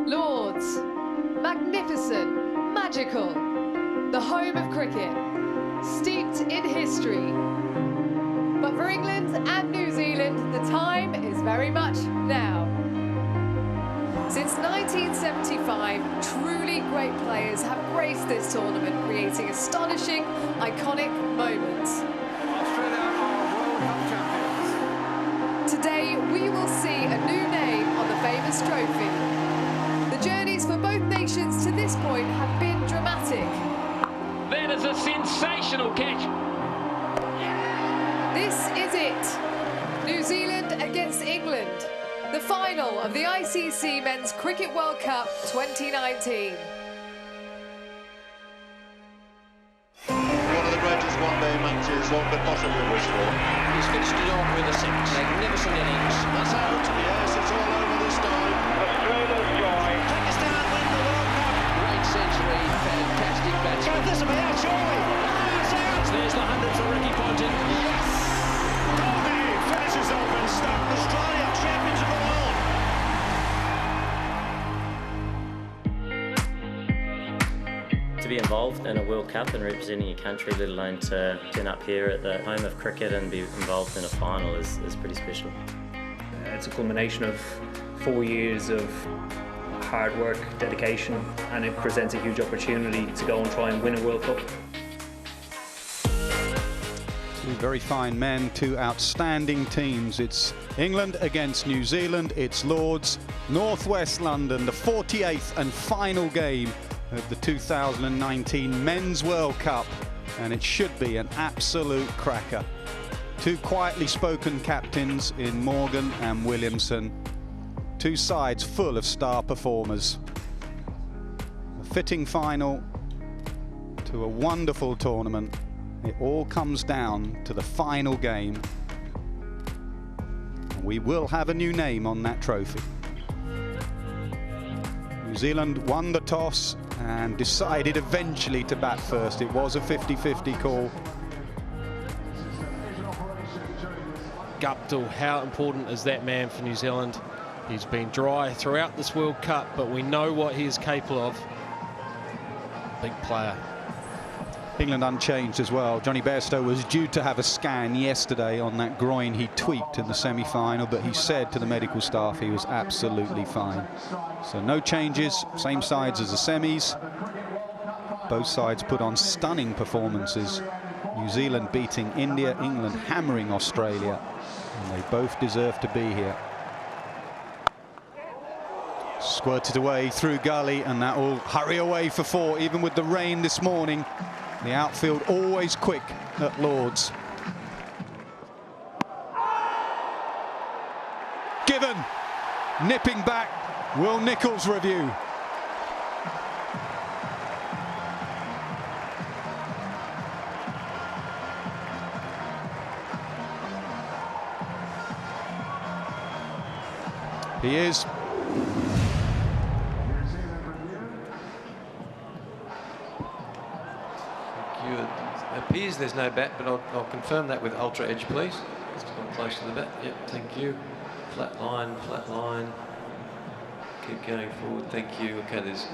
Lords, magnificent, magical, the home of cricket, steeped in history. But for England and New Zealand, the time is very much now. Since 1975, truly great players have graced this tournament, creating astonishing, iconic moments. Australia are World Cup champions. Today, we will see a new name on the famous trophy. The journeys for both nations to this point have been dramatic. That is a sensational catch. This is it. New Zealand against England. The final of the ICC Men's Cricket World Cup 2019. One of the greatest one-day matches one could possibly wish for. He's finished it off with a six. Magnificent innings. That's out. Yes, it's all over this time. Australia's joy. Pakistan win the World Cup. Great century. Fantastic batsman. This will be out, surely. There's the 100 for Ricky Ponting. Yes! Goldie finishes off and stunned Australia, champions of the world. To be involved in a World Cup and representing your country, let alone to turn up here at the home of cricket and be involved in a final is pretty special. It's a culmination of 4 years of hard work, dedication, and it presents a huge opportunity to go and try and win a World Cup. Two very fine men, two outstanding teams. It's England against New Zealand. It's Lords, Northwest London, the 48th and final game of the 2019 Men's World Cup, and it should be an absolute cracker. Two quietly spoken captains in Morgan and Williamson. Two sides full of star performers. A fitting final to a wonderful tournament. It all comes down to the final game. We will have a new name on that trophy. New Zealand won the toss and decided eventually to bat first. It was a 50-50 call. Guptill, how important is that man for New Zealand? He's been dry throughout this World Cup, but we know what he is capable of. Big player. England unchanged as well. Johnny Bairstow was due to have a scan yesterday on that groin he tweaked in the semi-final, but he said to the medical staff he was absolutely fine. So no changes, same sides as the semis. Both sides put on stunning performances. New Zealand beating India, England hammering Australia, and they both deserve to be here. Squirted away through gully, and that will hurry away for four, even with the rain this morning. The outfield always quick at Lords. Given, nipping back, Will Nichols review. He is. It appears there's no bat, but I'll confirm that with Ultra Edge, please. Just come close to the bat. Yep, thank you. Flat line, flat line. Keep going forward, thank you. Okay, there's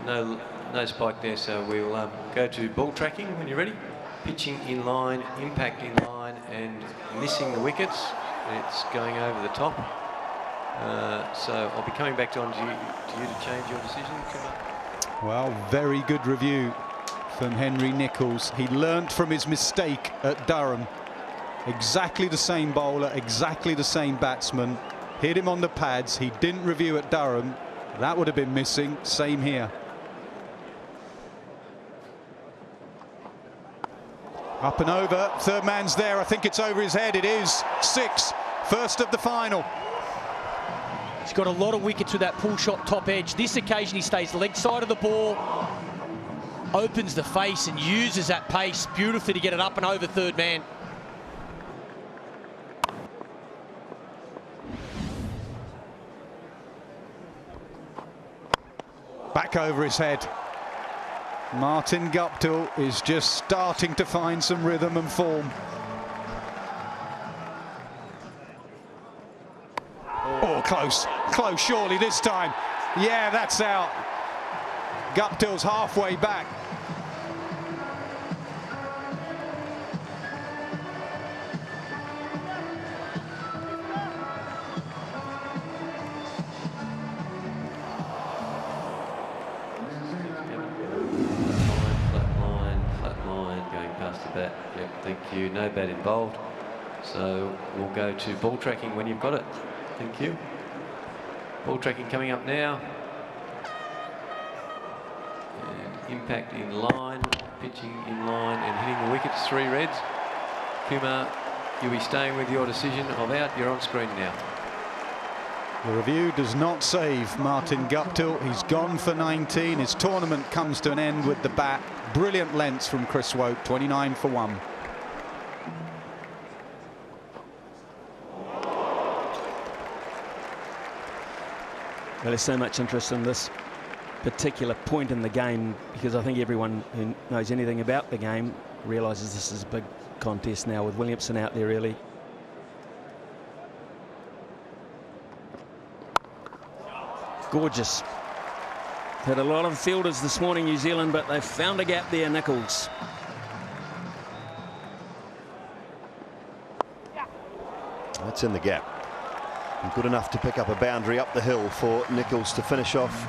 no spike there, so we'll go to ball tracking when you're ready. Pitching in line, impact in line, and missing the wickets. It's going over the top. So I'll be coming back to you to change your decision. Well, very good review from Henry Nichols. He learnt from his mistake at Durham. Exactly the same bowler, exactly the same batsman. Hit him on the pads. He didn't review at Durham. That would have been missing. Same here. Up and over. Third man's there. I think it's over his head. It is. 6. First of the final. He's got a lot of wickets with that pull shot top edge. This occasion he stays leg side of the ball, opens the face and uses that pace beautifully to get it up and over third man. Back over his head. Martin Guptill is just starting to find some rhythm and form. Oh, close, surely this time. Yeah, that's out. Guptill's halfway back. Flat line, going past the bat. Yep, thank you. No bat involved. So we'll go to ball tracking when you've got it. Thank you. Ball tracking coming up now. And impact in line, pitching in line and hitting the wickets. 3 reds. Kumar, you'll be staying with your decision of out. You're on screen now. The review does not save Martin Guptill. He's gone for 19. His tournament comes to an end with the bat. Brilliant lengths from Chris Woke, 29 for 1. Well, there's so much interest in this particular point in the game because I think everyone who knows anything about the game realises this is a big contest now with Williamson out there early. Gorgeous. Had a lot of fielders this morning, New Zealand, but they've found a gap there, Nicholls. That's in the gap. And good enough to pick up a boundary up the hill for Nicholls to finish off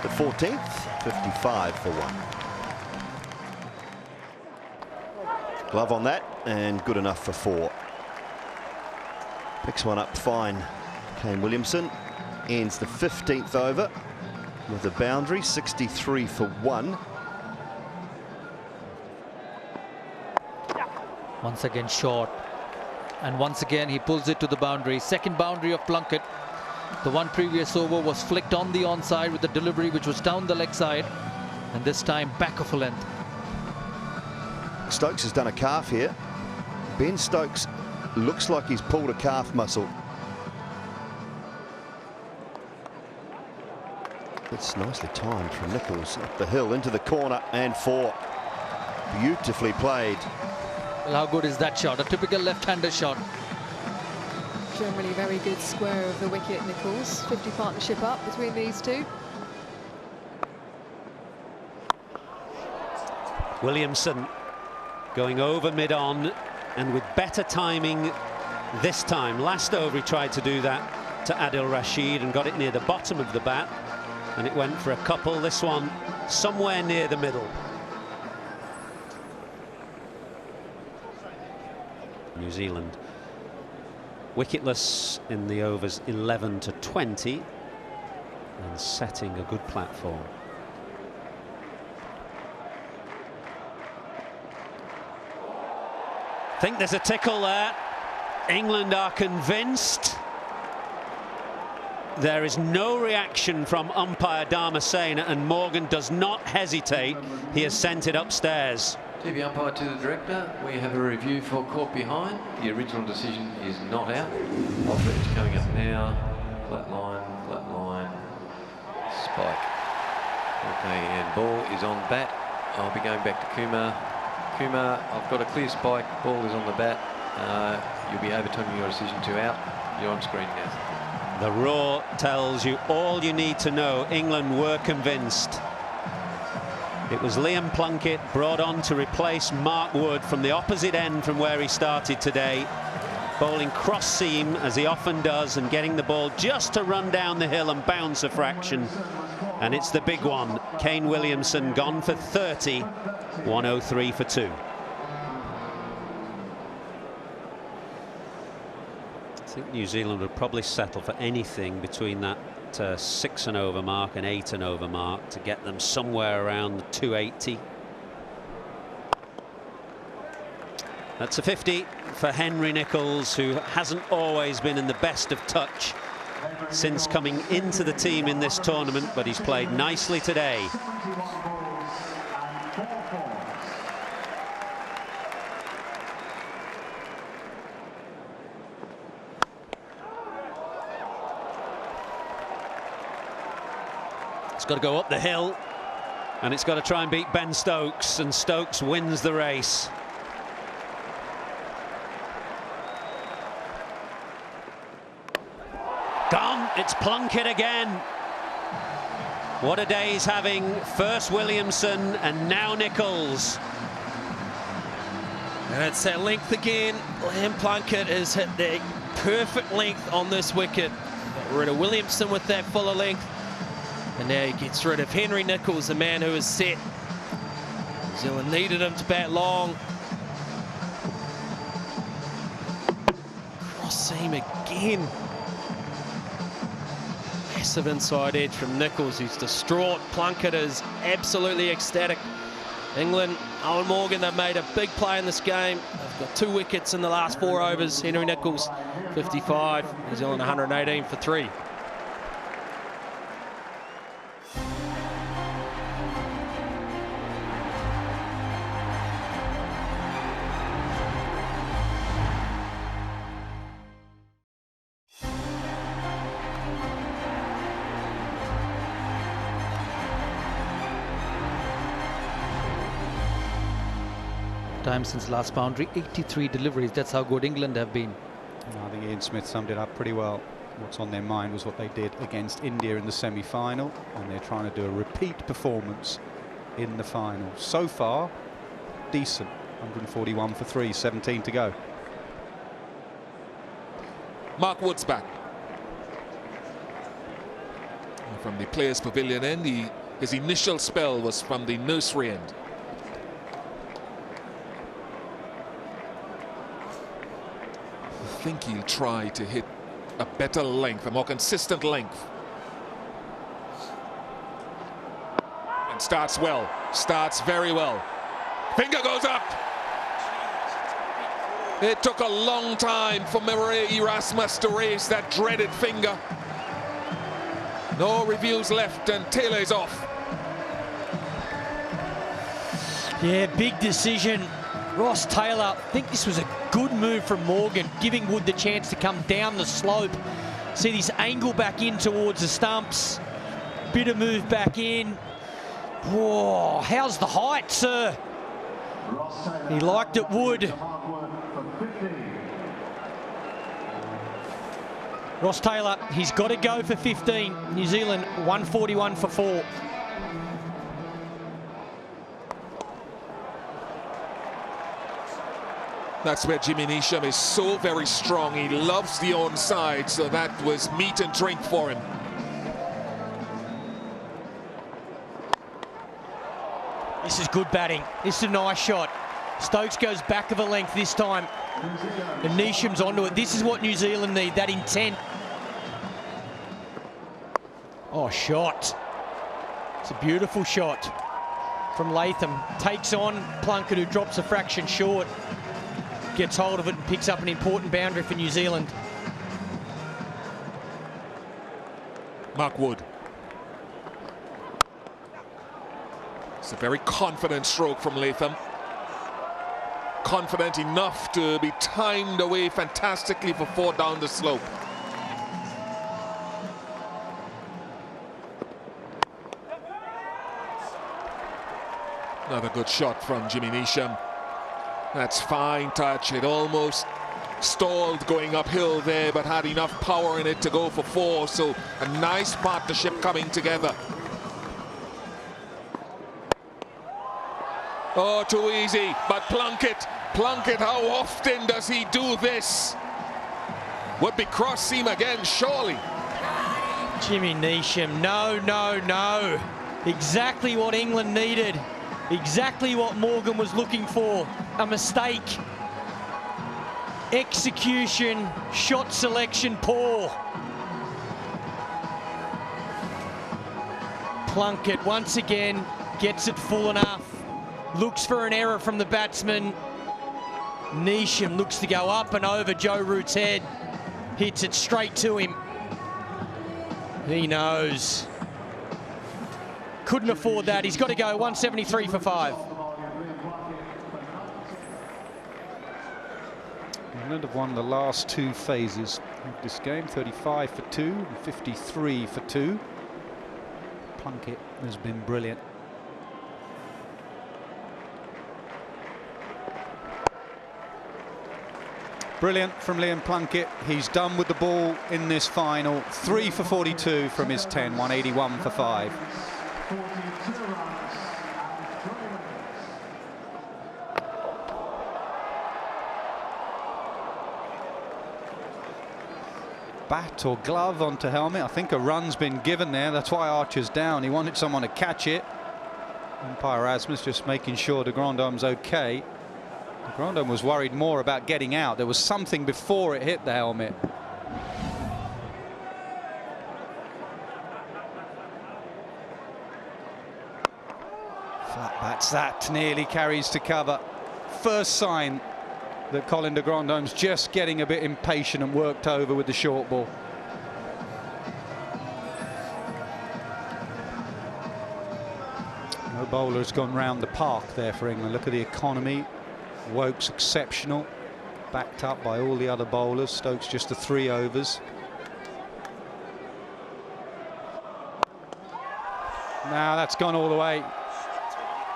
the 14th, 55 for 1. Glove on that, and good enough for 4. Picks one up fine, Kane Williamson. Ends the 15th over with a boundary, 63 for 1. Once again short, and once again he pulls it to the boundary. Second boundary of Plunkett. The one previous over was flicked on the onside with the delivery which was down the leg side, and this time back of a length. Stokes has done a calf here. Ben Stokes looks like he's pulled a calf muscle. It's nicely timed from Nicholls up the hill into the corner and 4. Beautifully played. Well, how good is that shot? A typical left-hander shot. Generally very good square of the wicket, Nicholls. 50 partnership up between these two. Williamson going over mid-on and with better timing this time. Last over he tried to do that to Adil Rashid and got it near the bottom of the bat. And it went for a couple. This one somewhere near the middle. New Zealand wicketless in the overs 11 to 20 and setting a good platform. I think there's a tickle there. England are convinced. There is no reaction from umpire Dharmasena, and Morgan does not hesitate. He has sent it upstairs. TV umpire to the director. We have a review for caught behind. The original decision is not out. Off edge coming up now. Flat line, spike. Okay, and ball is on bat. I'll be going back to Kumar. Kumar, I've got a clear spike. Ball is on the bat. You'll be overturning your decision to out. You're on screen now. The roar tells you all you need to know. England were convinced. It was Liam Plunkett brought on to replace Mark Wood from the opposite end from where he started today. Bowling cross seam as he often does and getting the ball just to run down the hill and bounce a fraction. And it's the big one. Kane Williamson gone for 30, 103 for 2. I think New Zealand would probably settle for anything between that 6 and over mark and 8 and over mark to get them somewhere around the 280. That's a 50 for Henry Nicholls, who hasn't always been in the best of touch since coming into the team in this tournament, but he's played nicely today. It's got to go up the hill, and it's got to try and beat Ben Stokes, and Stokes wins the race. Gone. It's Plunkett again. What a day he's having. First Williamson and now Nicholls. And it's that length again. Liam Plunkett has hit the perfect length on this wicket. Got rid of Williamson with that fuller length. And now he gets rid of Henry Nicholls, the man who is set. New Zealand needed him to bat long. Cross seam again. Massive inside edge from Nicholls. He's distraught. Plunkett is absolutely ecstatic. England, Owen Morgan, they've made a big play in this game. They've got 2 wickets in the last 4 overs. Henry Nicholls, 55. New Zealand, 118 for 3. Time since last boundary, 83 deliveries. That's how good England have been. I think Ian Smith summed it up pretty well. What's on their mind was what they did against India in the semi-final, and they're trying to do a repeat performance in the final. So far, decent. 141 for 3, 17 to go. Mark Wood's back. From the Players' Pavilion end, his initial spell was from the nursery end. I think he'll try to hit a better length, a more consistent length. And starts well, starts very well. Finger goes up. It took a long time for Marais Erasmus to raise that dreaded finger. No reviews left and Taylor is off. Yeah, big decision. Ross Taylor, I think this was a good move from Morgan, giving Wood the chance to come down the slope. See this angle back in towards the stumps. Bit of move back in. Whoa, how's the height, sir? He liked it, Wood. Ross Taylor, he's got to go for 15. New Zealand, 141 for 4. That's where Jimmy Neesham is so very strong. He loves the onside, so that was meat and drink for him. This is good batting. This is a nice shot. Stokes goes back of a length this time. And Neesham's onto it. This is what New Zealand need, that intent. Oh, shot. It's a beautiful shot from Latham. Takes on Plunkett, who drops a fraction short. Gets hold of it and picks up an important boundary for New Zealand. Mark Wood. It's a very confident stroke from Latham. Confident enough to be timed away fantastically for 4 down the slope. Another good shot from Jimmy Neesham. That's fine touch. It almost stalled going uphill there, but had enough power in it to go for 4. So a nice partnership coming together. Oh, too easy. But Plunkett, how often does he do this? Would be cross seam again, surely. Jimmy Neesham, no. Exactly what England needed. Exactly what Morgan was looking for. A mistake. Execution, shot selection, poor. Plunkett once again gets it full enough. Looks for an error from the batsman. Neesham looks to go up and over Joe Root's head. Hits it straight to him. He knows. Couldn't afford that. He's got to go 173 for 5. England have won the last 2 phases of this game, 35 for 2 and 53 for 2. Plunkett has been brilliant. Brilliant from Liam Plunkett. He's done with the ball in this final. 3 for 42 from his 10, 181 for 5. Bat or glove onto helmet. I think a run's been given there. That's why Archer's down. He wanted someone to catch it. Umpire Rasmus just making sure de Grandhomme's okay. De Grandhomme was worried more about getting out. There was something before it hit the helmet. Flat bats, that nearly carries to cover. First sign that Colin de Grandhomme's just getting a bit impatient and worked over with the short ball. No bowler has gone round the park there for England. Look at the economy. Woakes exceptional, backed up by all the other bowlers. Stokes just the 3 overs. Now that's gone all the way.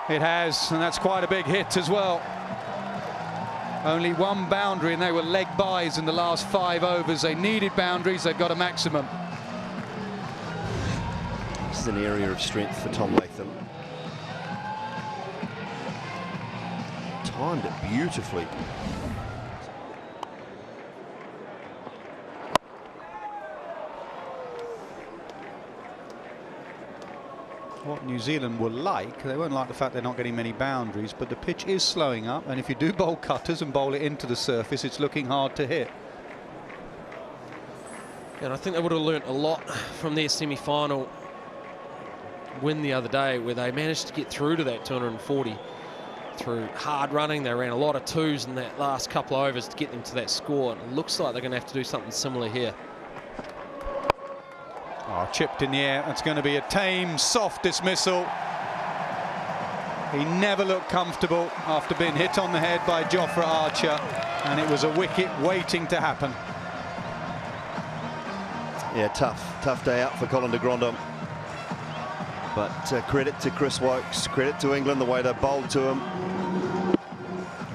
It has, and that's quite a big hit as well. Only 1 boundary, and they were leg byes in the last 5 overs. They needed boundaries, they've got a maximum. This is an area of strength for Tom Latham. Timed it beautifully. What New Zealand will like, they won't like the fact they're not getting many boundaries, but the pitch is slowing up, and if you do bowl cutters and bowl it into the surface, it's looking hard to hit. And I think they would have learnt a lot from their semi-final win the other day, where they managed to get through to that 240 through hard running. They ran a lot of 2s in that last couple of overs to get them to that score, and it looks like they're going to have to do something similar here. Oh, chipped in the air. That's going to be a tame, soft dismissal. He never looked comfortable after being hit on the head by Jofra Archer, and it was a wicket waiting to happen. Yeah, tough day out for Colin de Grandhomme. But credit to Chris Woakes, credit to England, the way they bowled to him.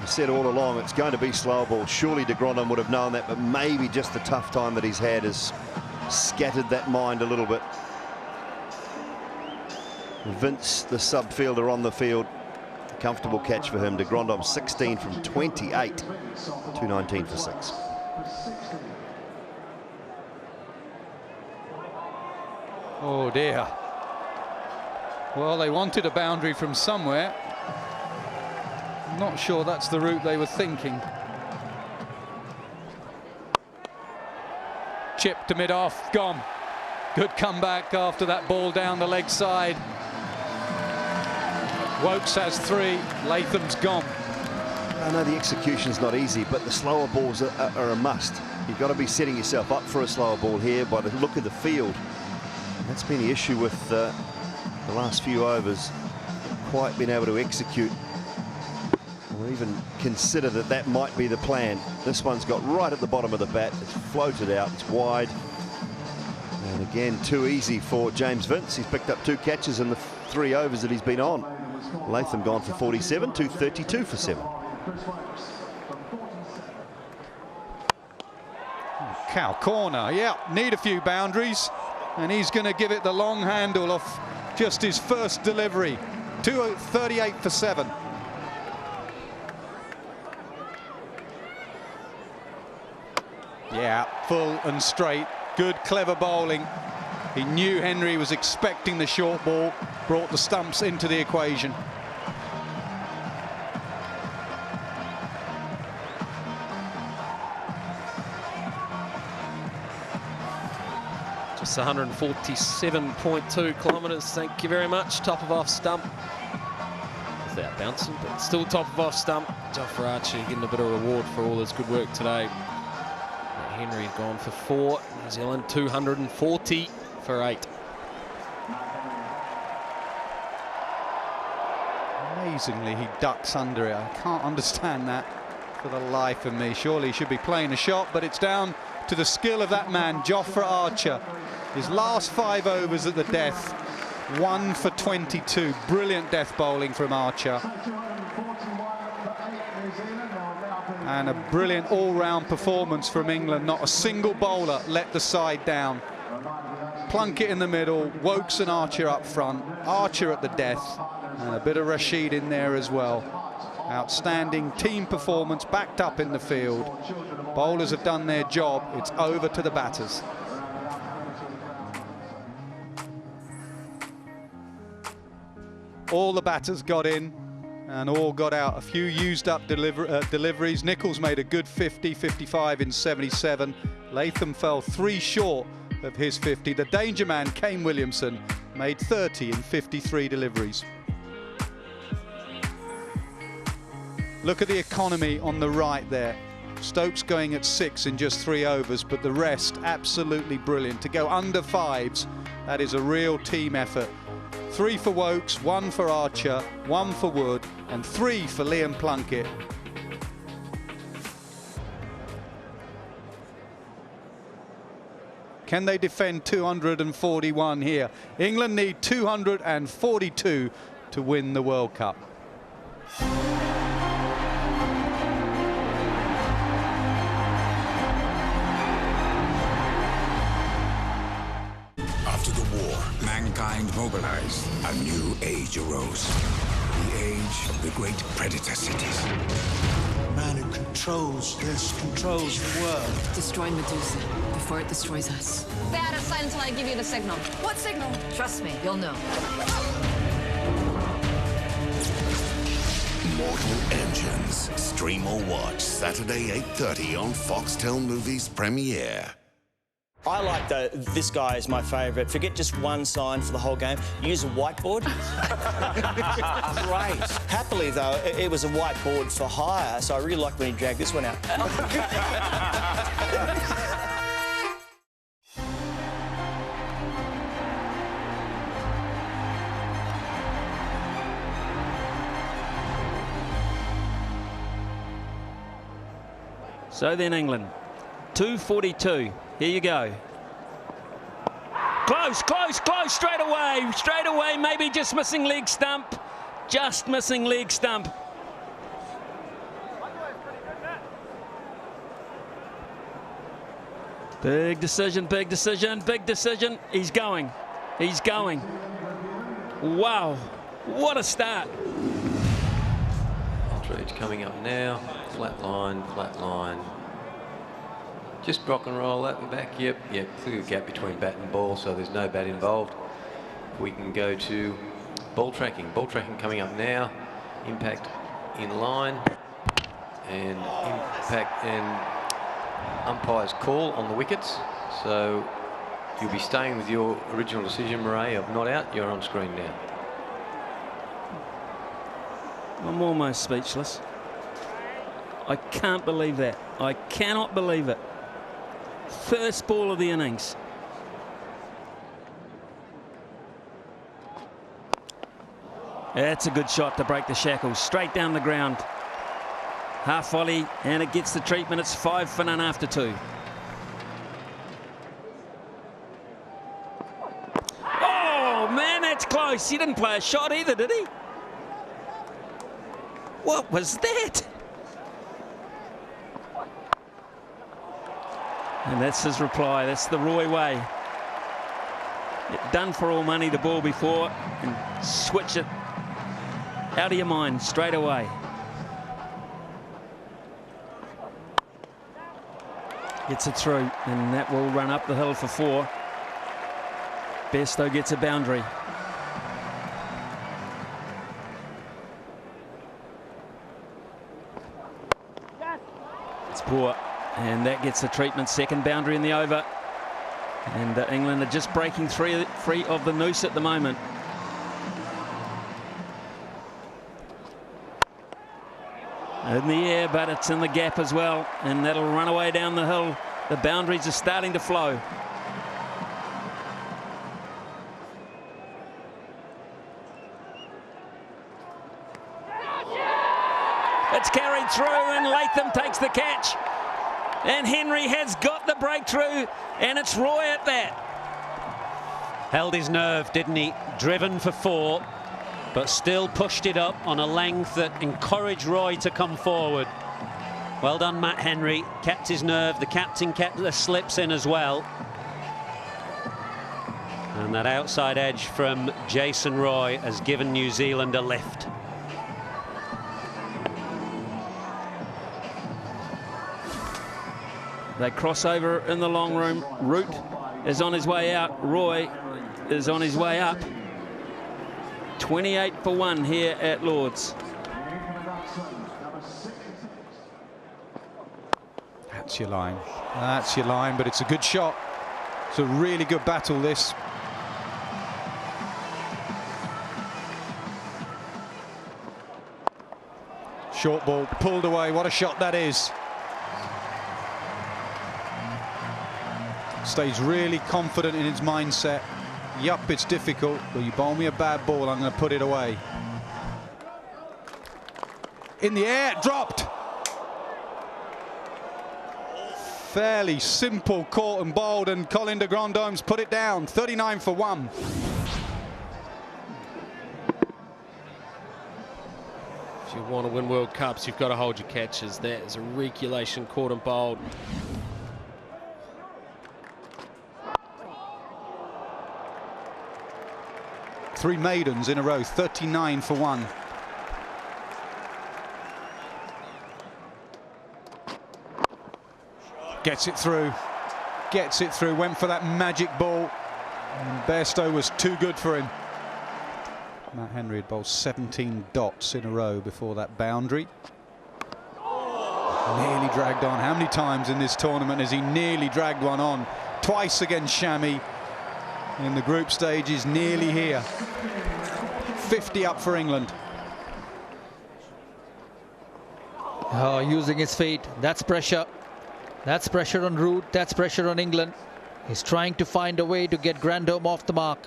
He said all along it's going to be slow ball. Surely de Grandhomme would have known that, but maybe just the tough time that he's had has scattered that mind a little bit. Vince, the sub-fielder on the field, comfortable catch for him. De Grandhomme 16 from 28, 219 for 6. Oh dear. Well, they wanted a boundary from somewhere. I'm not sure that's the route they were thinking. Chip to mid-off, gone. Good comeback after that ball down the leg side. Woakes has 3, Latham's gone. I know the execution's not easy, but the slower balls are a must. You've got to be setting yourself up for a slower ball here by the look of the field. That's been the issue with the last few overs. Quite been able to execute or even consider that might be the plan. This one's got right at the bottom of the bat. It's floated out, it's wide. And again, too easy for James Vince. He's picked up 2 catches in the 3 overs that he's been on. Latham gone for 47, 232 for 7. Cow corner, yeah, need a few boundaries. And he's going to give it the long handle off just his first delivery. 238 for 7. Yeah, full and straight. Good, clever bowling. He knew Henry was expecting the short ball, brought the stumps into the equation. Just 147.2 kilometres, thank you very much. Top of off stump. Without bouncing, but still top of off stump. Jofra Archer getting a bit of reward for all his good work today. Henry gone for 4. New Zealand 240 for 8. Amazingly, he ducks under it. I can't understand that for the life of me. Surely he should be playing a shot, but it's down to the skill of that man, Jofra Archer. His last 5 overs at the death, 1 for 22. Brilliant death bowling from Archer. And a brilliant all-round performance from England. Not a single bowler let the side down. Plunkett in the middle, Woakes and Archer up front, Archer at the death, and a bit of Rashid in there as well. Outstanding team performance, backed up in the field. Bowlers have done their job. It's over to the batters. All the batters got in and all got out. A few used up deliveries. Nicholls made a good 50, 55 in 77. Latham fell 3 short of his 50. The danger man, Kane Williamson, made 30 in 53 deliveries. Look at the economy on the right there. Stokes going at 6 in just 3 overs, but the rest absolutely brilliant. To go under 5s, that is a real team effort. 3 for Woakes, 1 for Archer, 1 for Wood, and 3 for Liam Plunkett. Can they defend 241 here? England need 242 to win the World Cup. After the war, mankind mobilized. A new age arose. The age of the great predator cities. Man who controls this, controls the world. Destroy Medusa before it destroys us. Stay out of sight until I give you the signal. What signal? Trust me, you'll know. Mortal Engines. Stream or watch Saturday 8:30 on Foxtel Movies Premiere. I like this guy is my favourite. Forget just one sign for the whole game. Use a whiteboard. Great. Happily, though, it was a whiteboard for hire, so I really liked when he dragged this one out. So then England, 242. Here you go. Close, close, close, straight away, maybe just missing leg stump. Just missing leg stump. Big decision, big decision, big decision. He's going, he's going. Wow, what a start. Ultra Edge coming up now, flat line, flat line. Just rock and roll that and back, yep, clear gap between bat and ball, so there's no bat involved. We can go to ball tracking coming up now, impact in line, and impact and umpire's call on the wickets. So you'll be staying with your original decision, Murray, of not out. You're on screen now. I'm almost speechless. I can't believe that. I cannot believe it. First ball of the innings. That's a good shot to break the shackles. Straight down the ground. Half volley, and it gets the treatment. It's 5 for none after 2. Oh, man, that's close. He didn't play a shot either, did he? What was that? And that's his reply. That's the Roy way. Done for all money, the ball before, and switch it out of your mind straight away. Gets it through, and that will run up the hill for 4. Bairstow gets a boundary. It's poor. And that gets the treatment. Second boundary in the over. And England are just breaking free of the noose at the moment. In the air, but it's in the gap as well. And that'll run away down the hill. The boundaries are starting to flow. It's carried through, and Latham takes the catch. And Henry has got the breakthrough, and it's Roy at that. Held his nerve, didn't he? Driven for 4, but still pushed it up on a length that encouraged Roy to come forward. Well done, Matt Henry. Kept his nerve. The captain kept the slips in as well. And that outside edge from Jason Roy has given New Zealand a lift. They cross over in the long room. Root is on his way out. Roy is on his way up. 28 for 1 here at Lord's. That's your line. That's your line, but it's a good shot. It's a really good battle, this. Short ball pulled away. What a shot that is. Stays really confident in his mindset. Yup, it's difficult, but you bowl me a bad ball, I'm going to put it away. In the air, dropped. Fairly simple caught and bowled, and Colin de Grandhomme's put it down. 39 for 1. If you want to win World Cups, you've got to hold your catches. That is a regulation caught and bowled. Three maidens in a row, 39 for 1. Gets it through. Gets it through. Went for that magic ball. And Bairstow was too good for him. Matt Henry had bowled 17 dots in a row before that boundary. Nearly dragged on. How many times in this tournament has he nearly dragged one on? Twice against Shami. In the group stage is nearly here. 50 up for England. Oh, using his feet. That's pressure. That's pressure on Root. That's pressure on England. He's trying to find a way to get Grandhomme off the mark.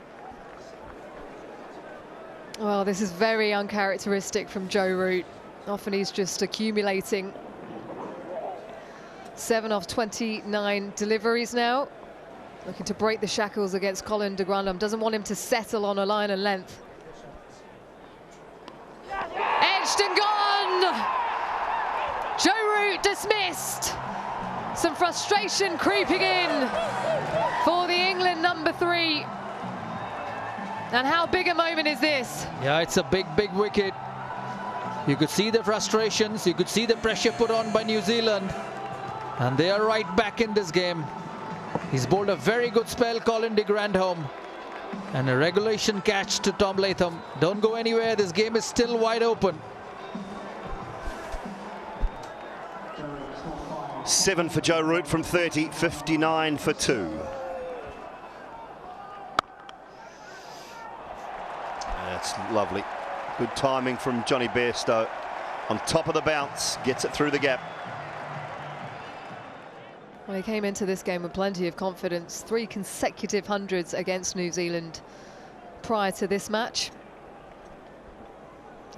Well, this is very uncharacteristic from Joe Root. Often he's just accumulating. 7 of 29 deliveries now. Looking to break the shackles against Colin de Grandhomme. Doesn't want him to settle on a line and length. Edged and gone! Joe Root dismissed. Some frustration creeping in for the England number 3. And how big a moment is this? Yeah, it's a big, big wicket. You could see the frustrations. You could see the pressure put on by New Zealand. And they are right back in this game. He's bowled a very good spell, Colin de Grandhomme. And a regulation catch to Tom Latham. Don't go anywhere. This game is still wide open. 7 for Joe Root from 30, 59 for 2. That's lovely. Good timing from Johnny Bairstow. On top of the bounce, gets it through the gap. Well, he came into this game with plenty of confidence. 3 consecutive hundreds against New Zealand prior to this match.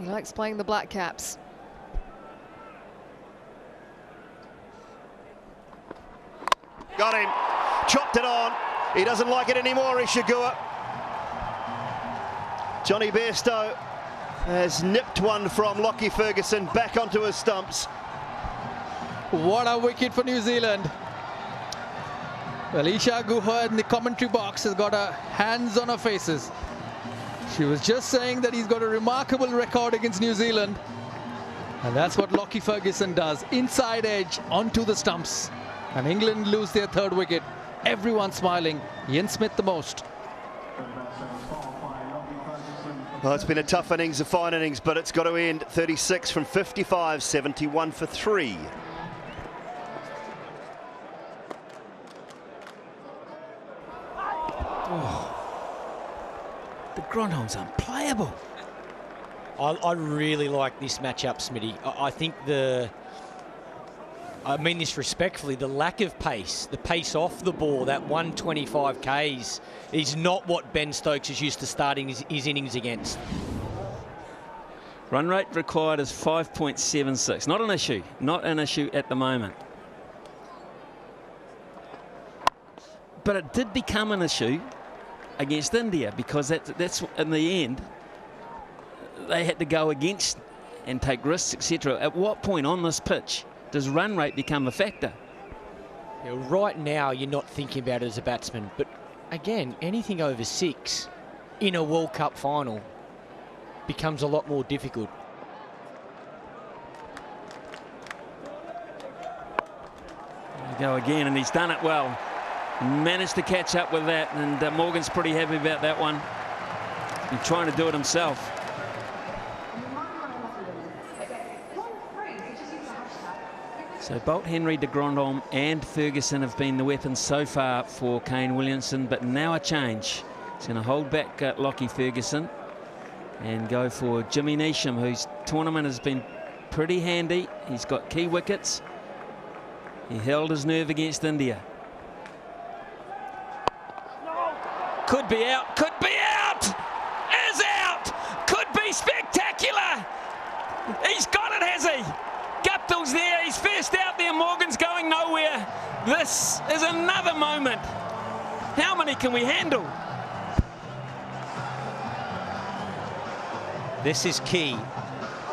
He likes playing the Black Caps. Got him. Chopped it on. He doesn't like it anymore, Ishigua. Johnny Bairstow has nipped one from Lockie Ferguson back onto his stumps. What a wicket for New Zealand. Well, Isha Guha in the commentary box has got her hands on her faces. She was just saying that he's got a remarkable record against New Zealand. And that's what Lockie Ferguson does. Inside edge onto the stumps. And England lose their 3rd wicket. Everyone smiling. Ian Smith the most. Well, it's been a tough innings, a fine innings, but it's got to end. 36 from 55, 71 for 3. The Grandhomme's unplayable. I really like this matchup, Smitty. I think I mean this respectfully, the lack of pace, the pace off the ball, that 125 Ks is not what Ben Stokes is used to starting his innings against. Run rate required is 5.76. Not an issue. Not an issue at the moment. But it did become an issue against India, because that's in the end they had to go against and take risks, etc. At what point on this pitch does run rate become a factor? Yeah, right now, you're not thinking about it as a batsman, but again, anything over 6 in a World Cup final becomes a lot more difficult. There you go again, and he's done it well. Managed to catch up with that, and Morgan's pretty happy about that one. He's trying to do it himself. So Bolt, Henry, de Grandhomme and Ferguson have been the weapons so far for Kane Williamson, but now a change. He's going to hold back Lockie Ferguson and go for Jimmy Neesham, whose tournament has been pretty handy. He's got key wickets. He held his nerve against India. Could be out, could be out, is out, could be spectacular. He's got it, has he? Guptill's there, he's first out there, Morgan's going nowhere. This is another moment. How many can we handle? This is key.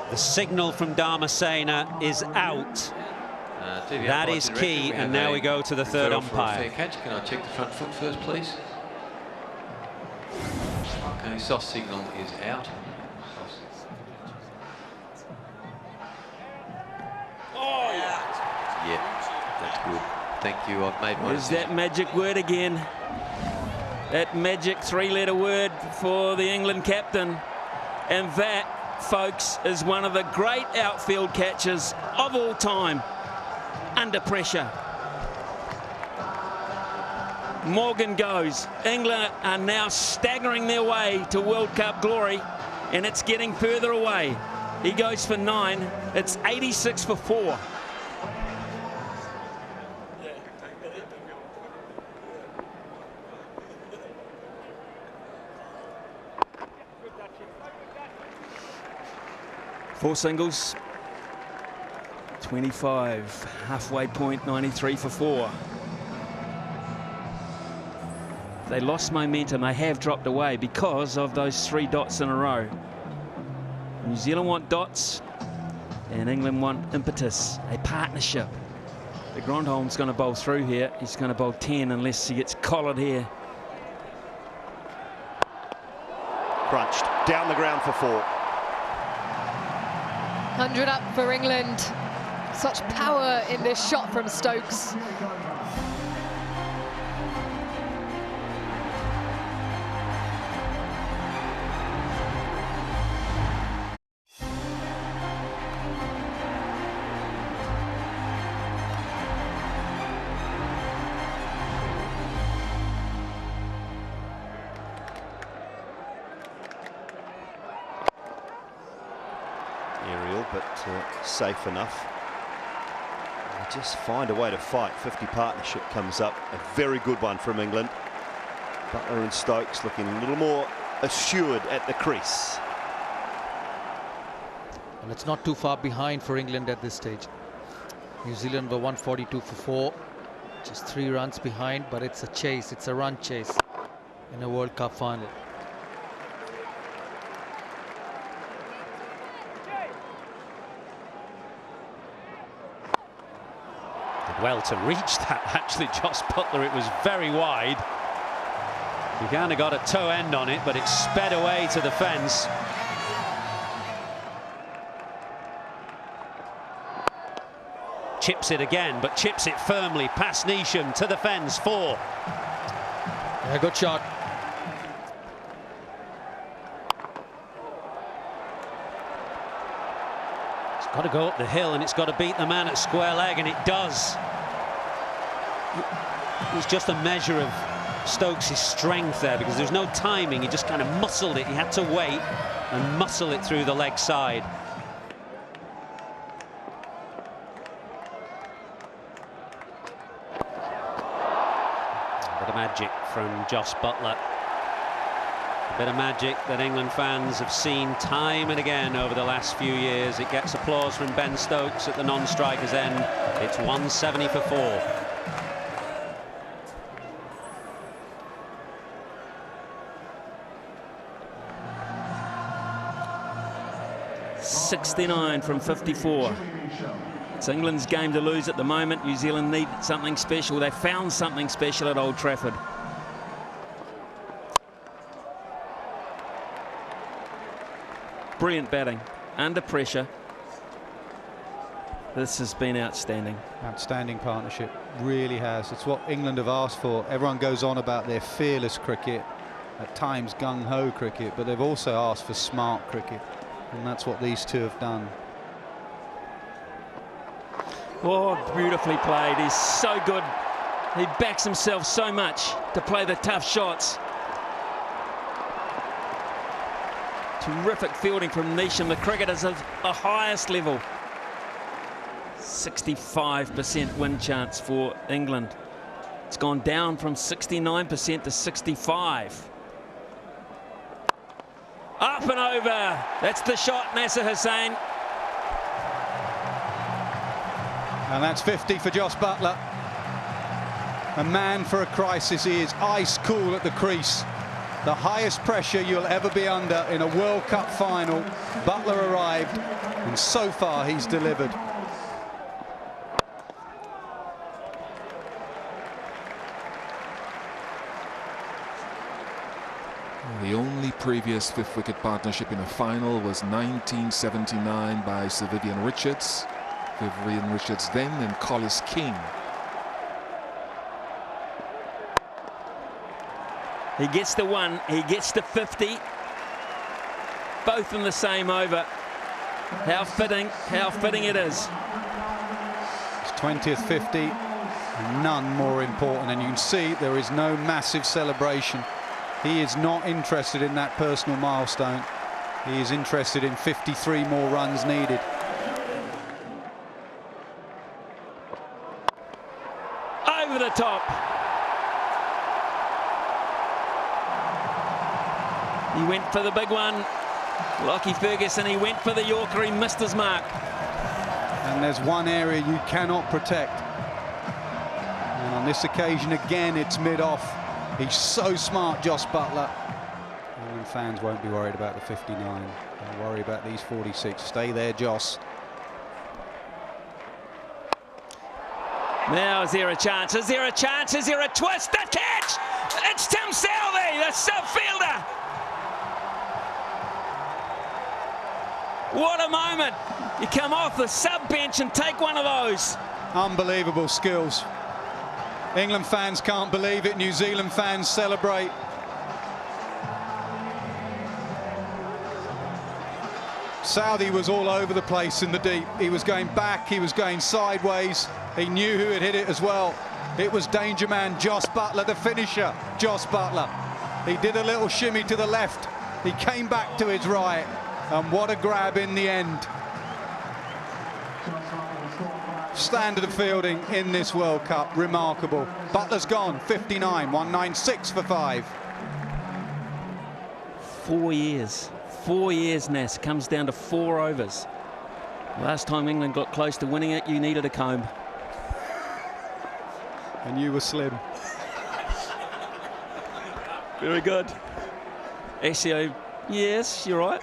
The signal from Dharmasena is out. That is key, and now we go to the third umpire. Catch. Can I check the front foot first, please? Okay, soft signal is out. Yeah, that's good. Thank you. I've made my There's that magic word again. That magic 3-letter word for the England captain. And that, folks, is one of the great outfield catches of all time. Under pressure. Morgan goes. England are now staggering their way to World Cup glory, and it's getting further away. He goes for 9. It's 86 for 4. Four singles. 25, halfway point, 93 for 4. They lost momentum. They have dropped away because of those 3 dots in a row. New Zealand want dots and England want impetus, a partnership. De Grandhomme's going to bowl through here. He's going to bowl 10 unless he gets collared here. Crunched down the ground for 4. 100 up for England. Such power in this shot from Stokes. Aerial, but safe enough. They just find a way to fight. 50 partnership comes up. A very good one from England. Butler and Stokes looking a little more assured at the crease. Well, it's not too far behind for England at this stage. New Zealand were 142 for 4. Just 3 runs behind, but it's a chase. It's a run chase in a World Cup final. Well, to reach that, actually, Jos Buttler, it was very wide. He kind of got a toe end on it, but it sped away to the fence. Chips it again, but chips it firmly past Neesham to the fence. 4. Yeah, good shot. It's got to go up the hill and it's got to beat the man at square leg, and it does. It was just a measure of Stokes' strength there, because there's no timing. He just kind of muscled it. He had to wait and muscle it through the leg side. A bit of magic from Jos Buttler. A bit of magic that England fans have seen time and again over the last few years. It gets applause from Ben Stokes at the non-striker's end. It's 170 for 4. 69 from 54. It's England's game to lose at the moment. New Zealand need something special. They found something special at Old Trafford. Brilliant batting, under pressure. This has been outstanding. Outstanding partnership, really has. It's what England have asked for. Everyone goes on about their fearless cricket, at times gung-ho cricket, but they've also asked for smart cricket, and that's what these two have done. Oh, beautifully played. He's so good. He backs himself so much to play the tough shots. Terrific fielding from Neesham. The cricketers of the highest level. 65% win chance for England. It's gone down from 69% to 65. Up and over. That's the shot, Nasser Hussain. And that's 50 for Jos Buttler. A man for a crisis. He is ice cool at the crease. The highest pressure you'll ever be under in a World Cup final. Buttler arrived, and so far he's delivered. The only previous fifth-wicket partnership in a final was 1979 by Sir Vivian Richards. Vivian Richards then and Collis King. He gets the 1, he gets the 50. Both in the same over. How fitting it is. His 20th 50, none more important, and you can see there is no massive celebration. He is not interested in that personal milestone. He is interested in 53 more runs needed. Over the top. He went for the big one. Lockie Ferguson, he went for the Yorker, he missed his mark. And there's one area you cannot protect. And on this occasion, again, it's mid-off. He's so smart, Jos Buttler. England fans won't be worried about the 59. They'll worry about these 46. Stay there, Jos. Now, is there a chance? Is there a chance? Is there a twist? The catch! It's Tim Southee, the sub-fielder. What a moment. You come off the sub-bench and take one of those. Unbelievable skills. England fans can't believe it. New Zealand fans celebrate. Southee was all over the place in the deep. He was going back, he was going sideways. He knew who had hit it as well. It was danger man Jos Buttler, the finisher, Jos Buttler. He did a little shimmy to the left. He came back to his right. And what a grab in the end. Standard of fielding in this World Cup, remarkable. Buttler's gone, 59, 196 for 5. 4 years. 4 years, Nas. Comes down to 4 overs. Last time England got close to winning it, you needed a comb. And you were slim. Very good. SEO, yes, you're right.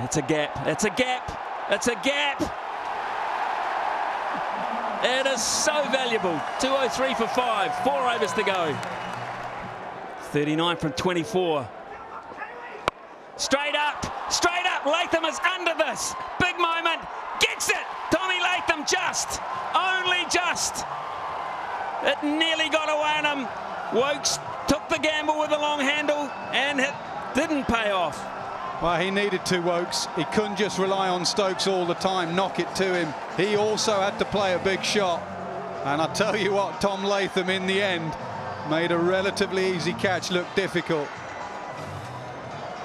It's a gap. It's a gap. It's a gap. It is so valuable. 203 for 5. 4 overs to go. 39 from 24. Straight up. Straight up. Latham is under this. Big moment. Gets it. Tommy Latham just. Only just. It nearly got away on him. Wokes took the gamble with the long handle and it didn't pay off. Well, he needed to, Wokes. He couldn't just rely on Stokes all the time, knock it to him. He also had to play a big shot. And I tell you what, Tom Latham in the end made a relatively easy catch look difficult.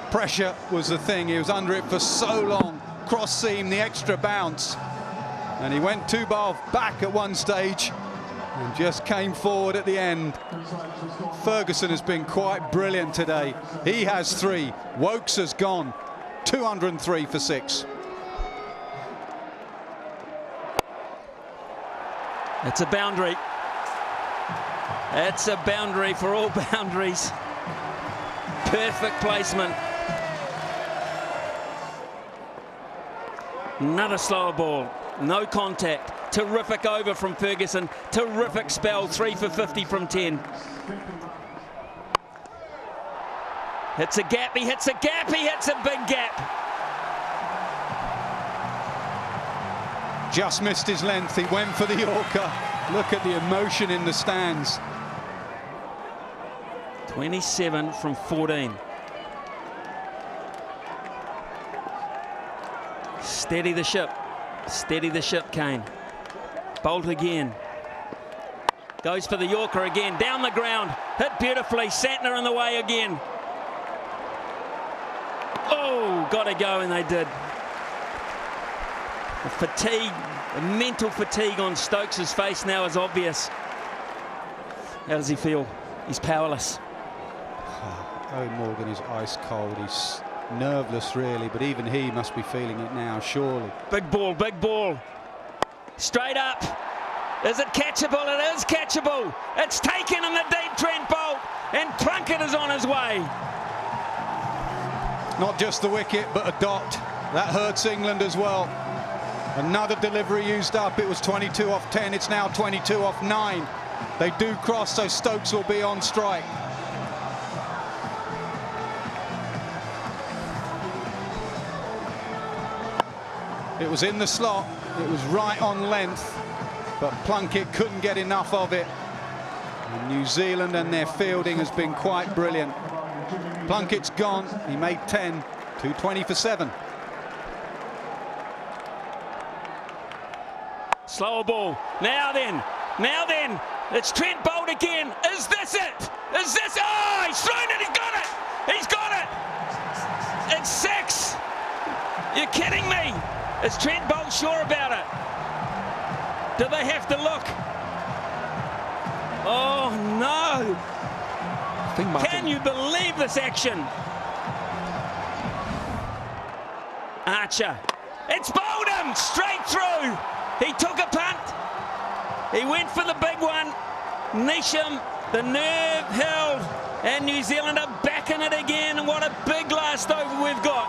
Pressure was the thing. He was under it for so long. Cross seam, the extra bounce. And he went 2 ball back at one stage and just came forward at the end. Ferguson has been quite brilliant today. He has 3. Wokes has gone 203 for 6. It's a boundary. It's a boundary for all boundaries. Perfect placement. Another slower ball, no contact. Terrific over from Ferguson. Terrific spell, 3 for 50 from 10. Hits a gap, he hits a gap, he hits a big gap. Just missed his length, he went for the Yorker. Look at the emotion in the stands. 27 from 14. Steady the ship, Kane. Bolt again. Goes for the Yorker again, down the ground, hit beautifully, Santner in the way again. Oh, got to go, and they did. The fatigue, the mental fatigue on Stokes' face now is obvious. How does he feel? He's powerless. Eoin Morgan is ice cold. He's nerveless, really, but even he must be feeling it now, surely. Big ball, big ball. Straight up. Is it catchable? It is catchable. It's taken in the deep, Trent Boult, and Plunkett is on his way. Not just the wicket, but a dot. That hurts England as well. Another delivery used up. It was 22 off 10. It's now 22 off 9. They do cross, so Stokes will be on strike. It was in the slot. It was right on length, but Plunkett couldn't get enough of it. And New Zealand and their fielding has been quite brilliant. Plunkett's gone. He made 10, 220 for 7. Slower ball. Now then, it's Trent Boult again. Is this it? Is this? Oh, he's thrown it. He's got it. He's got it. It's 6. You're kidding me. Is Trent Boult sure about it? Do they have to look? Oh no. Can you believe this action? Archer. It's bowled him straight through. He took a punt. He went for the big one. Neesham, the nerve held, and New Zealand are back in it again. And what a big last over we've got.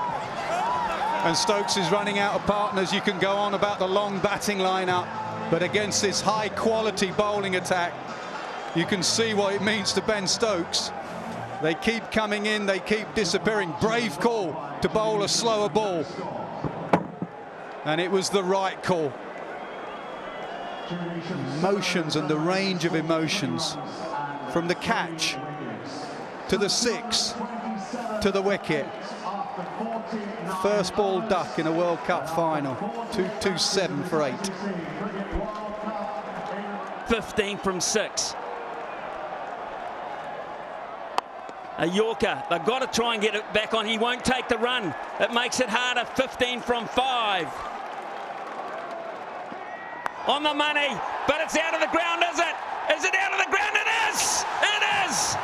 And Stokes is running out of partners. You can go on about the long batting lineup, but against this high-quality bowling attack, you can see what it means to Ben Stokes. They keep coming in, they keep disappearing. Brave call to bowl a slower ball. And it was the right call. Emotions and the range of emotions, from the catch to the 6 to the wicket. First ball duck in a World Cup final. 227 for 8. 15 from 6. A Yorker. They've got to try and get it back on. He won't take the run. It makes it harder. 15 from 5. On the money, but it's out of the ground, is it? Is it out of the ground? It is! It is!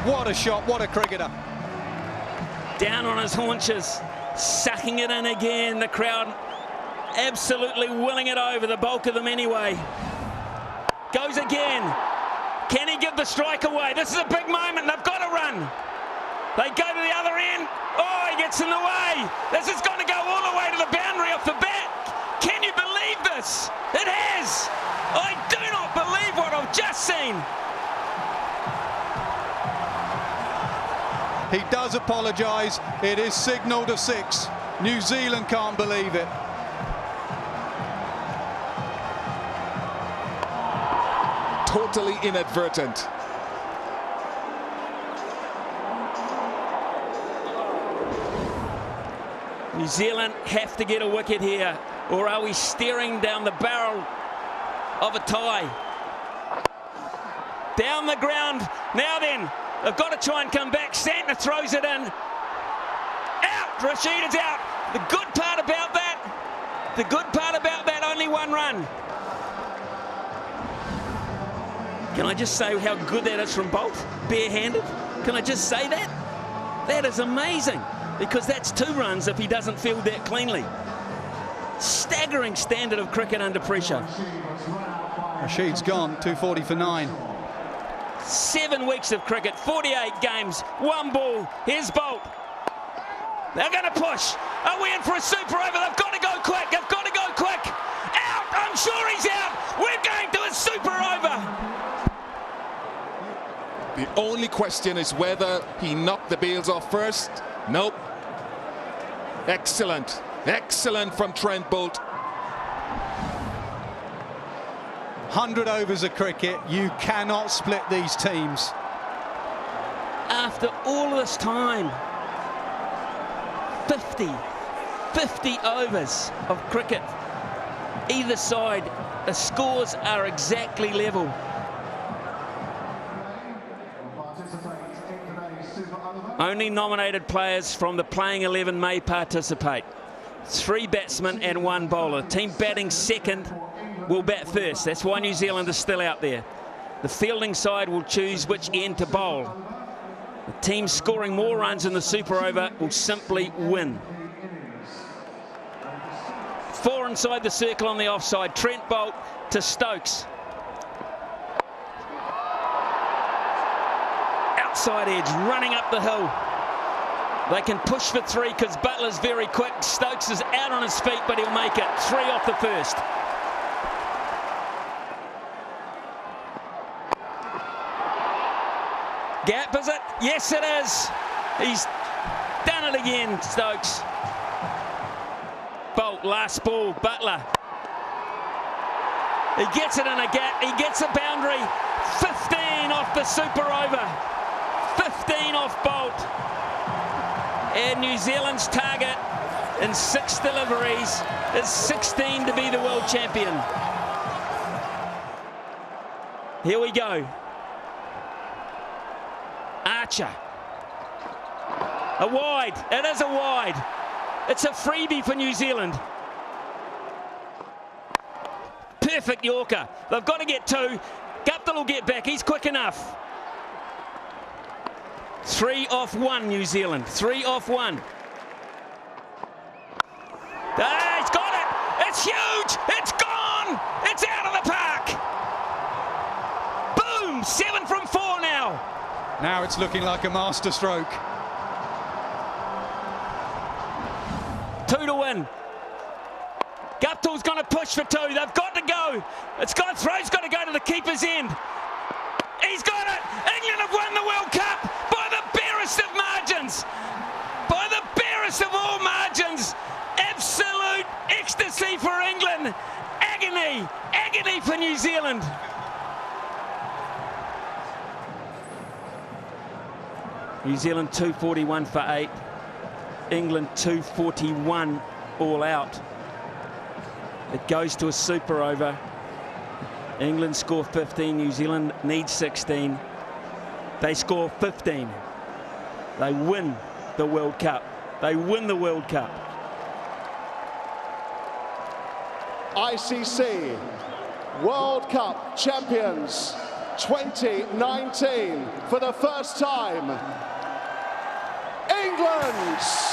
What a shot, what a cricketer. Down on his haunches, sucking it in again. The crowd absolutely willing it over, the bulk of them anyway. Goes again. Can he give the strike away? This is a big moment. They've got to run. They go to the other end. Oh, he gets in the way. This is going to go all the way to the boundary off the bat. Can you believe this? It has. I do not believe what I've just seen. He does apologise. It is signalled a 6. New Zealand can't believe it. Totally inadvertent. New Zealand have to get a wicket here, or are we staring down the barrel of a tie? Down the ground. Now then, they've got to try and come back. Santner throws it in. Out! Rashid is out. The good part about that, only 1 run. Can I just say how good that is from Boult, barehanded? Can I just say that? That is amazing, because that's 2 runs if he doesn't field that cleanly. Staggering standard of cricket under pressure. Rashid's gone, 240 for 9. 7 weeks of cricket, 48 games, 1 ball. Here's Boult. They're going to push. Are we in for a super over? They've got to go quick. They've got to go quick. Out. I'm sure he's out. We're going to a super over. The only question is whether he knocked the bails off first. Nope. Excellent. Excellent from Trent Boult. 100 overs of cricket. You cannot split these teams. After all this time, 50 overs of cricket. Either side, the scores are exactly level. Only nominated players from the playing 11 may participate. 3 batsmen and 1 bowler. The team batting second will bat first. That's why New Zealand is still out there. The fielding side will choose which end to bowl. The team scoring more runs in the super over will simply win. 4 inside the circle on the offside. Trent Boult to Stokes. Outside edge, running up the hill. They can push for 3 because Butler's very quick. Stokes is out on his feet, but he'll make it. 3 off the first. Gap, is it? Yes, it is. He's done it again, Stokes. Boult, last ball, Butler. He gets it in a gap. He gets a boundary. 15 off the super over. 15 off Boult. And New Zealand's target in 6 deliveries is 16 to be the world champion. Here we go. Archer. A wide. It is a wide. It's a freebie for New Zealand. Perfect Yorker. They've got to get 2. Guptill will get back. He's quick enough. 3 off 1, New Zealand. 3 off 1. Ah, he's got it. It's huge. It's gone. It's out of the park. Boom. 7 from 4 now. Now it's looking like a masterstroke. 2 to win. Guptill's going to push for 2. They've got to go. Throw's got to go to the keeper's end. He's got it. England have won the World Cup by the barest of margins. By the barest of all margins. Absolute ecstasy for England. Agony. Agony for New Zealand. New Zealand 241 for 8. England 241 all out. It goes to a super over. England score 15, New Zealand needs 16. They score 15. They win the World Cup. They win the World Cup. ICC World Cup champions 2019 for the first time. England!